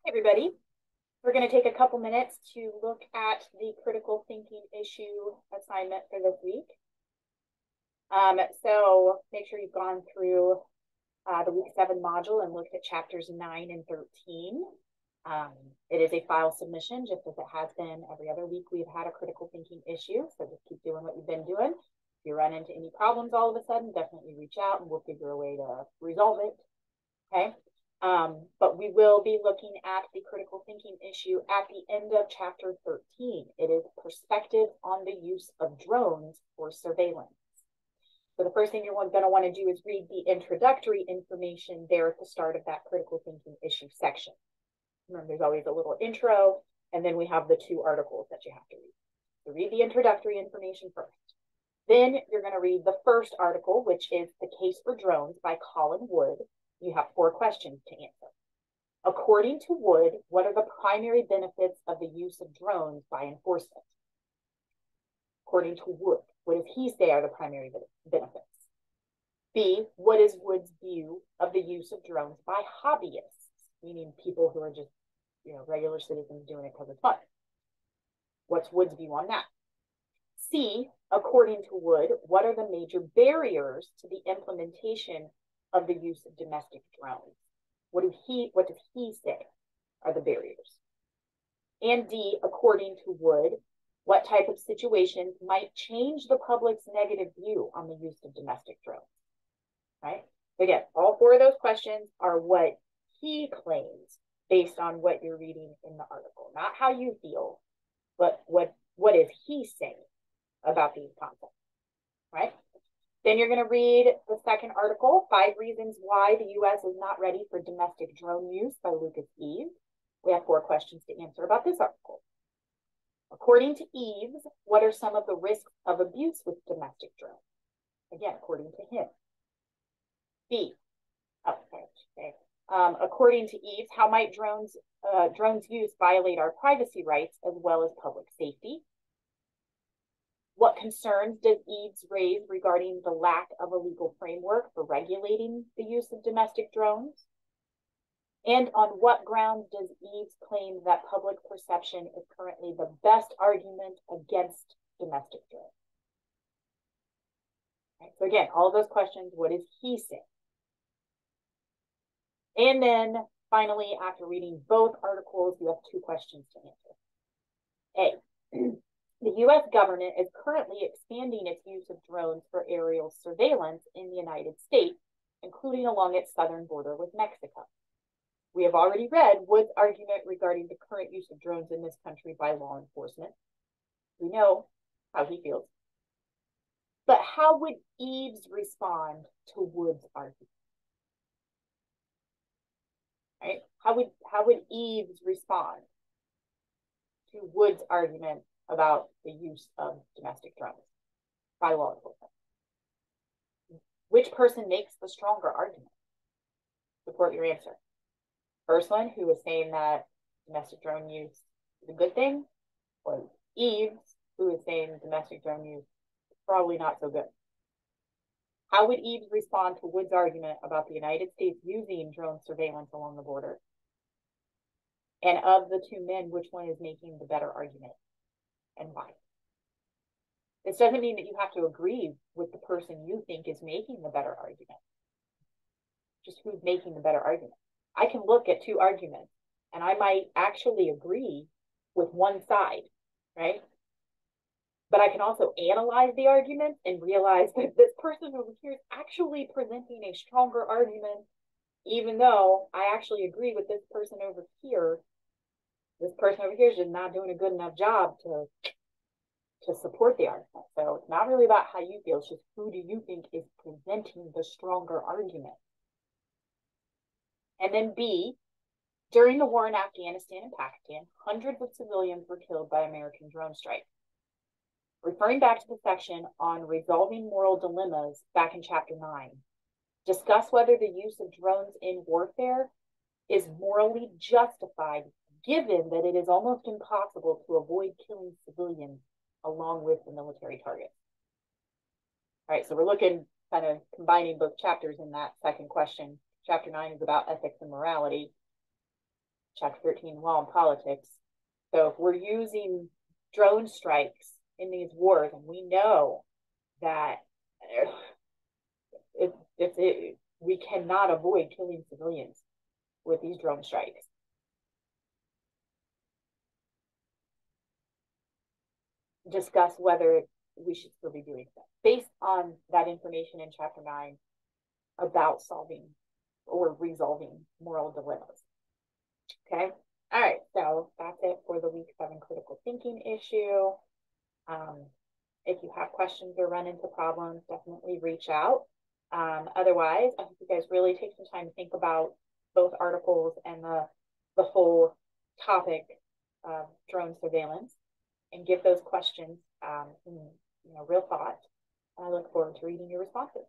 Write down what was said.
Hey everybody, we're going to take a couple minutes to look at the critical thinking issue assignment for this week. So make sure you've gone through the week 7 module and looked at chapters 9 and 13. It is a file submission, just as it has been every other week. We've had a critical thinking issue, so just keep doing what you've been doing. If you run into any problems all of a sudden, definitely reach out and we'll figure a way to resolve it. Okay. But we will be looking at the critical thinking issue at the end of chapter 13. It is perspective on the use of drones for surveillance. So the first thing you're going to want to do is read the introductory information there at the start of that critical thinking issue section. Remember, there's always a little intro, and then we have the 2 articles that you have to read. So read the introductory information first. Then you're going to read the first article, which is The Case for Drones by Colin Wood. You have 4 questions to answer. According to Wood, what are the primary benefits of the use of drones by enforcement? According to Wood, what does he say are the primary benefits? B, what is Wood's view of the use of drones by hobbyists, meaning people who are just, regular citizens doing it because it's fun? What's Wood's view on that? C, according to Wood, what are the major barriers to the implementation of the use of domestic drones? What does he say are the barriers? And D, according to Wood, what type of situations might change the public's negative view on the use of domestic drones? Right? Again, all 4 of those questions are what he claims based on what you're reading in the article, not how you feel, but what is he saying about these concepts, right? Then you're going to read the second article, 5 Reasons Why the U.S. is Not Ready for Domestic Drone Use by Lucas Eves. We have 4 questions to answer about this article. According to Eves, what are some of the risks of abuse with domestic drones? Again, according to him. B. According to Eves, how might drones use violate our privacy rights as well as public safety? What concerns does Eves raise regarding the lack of a legal framework for regulating the use of domestic drones? And on what grounds does Eves claim that public perception is currently the best argument against domestic drones? Right, so again, all of those questions, what does he say? And then finally, after reading both articles, you have 2 questions to answer. A, the U.S. government is currently expanding its use of drones for aerial surveillance in the United States, including along its southern border with Mexico. We have already read Wood's argument regarding the current use of drones in this country by law enforcement. We know how he feels. But how would Eves respond to Wood's argument? Right? How would Eves respond to Wood's argument about the use of domestic drones by law enforcement? Which person makes the stronger argument? Support your answer. First one, who is saying that domestic drone use is a good thing, or Eves, who is saying domestic drone use is probably not so good. How would Eves respond to Wood's argument about the United States using drone surveillance along the border? And of the 2 men, which one is making the better argument and why? This doesn't mean that you have to agree with the person you think is making the better argument. Just who's making the better argument. I can look at 2 arguments and I might actually agree with one side, right? But I can also analyze the argument and realize that this person over here is actually presenting a stronger argument, even though I actually agree with this person over here. This person over here is just not doing a good enough job to support the argument. So it's not really about how you feel, it's just who do you think is presenting the stronger argument. And then B, during the war in Afghanistan and Pakistan, hundreds of civilians were killed by American drone strikes. Referring back to the section on resolving moral dilemmas back in chapter 9, discuss whether the use of drones in warfare is morally justified, given that it is almost impossible to avoid killing civilians along with the military targets. All right, so we're looking, kind of combining both chapters in that second question. Chapter 9 is about ethics and morality. Chapter 13, law and politics. So if we're using drone strikes in these wars, and we know that we cannot avoid killing civilians with these drone strikes. Discuss whether we should still be doing that based on that information in chapter 9 about solving or resolving moral dilemmas. Okay. All right. So that's it for the week 7 critical thinking issue. If you have questions or run into problems, definitely reach out. Otherwise, I hope you guys really take some time to think about both articles and the whole topic of drone surveillance and give those questions real thought. And I look forward to reading your responses.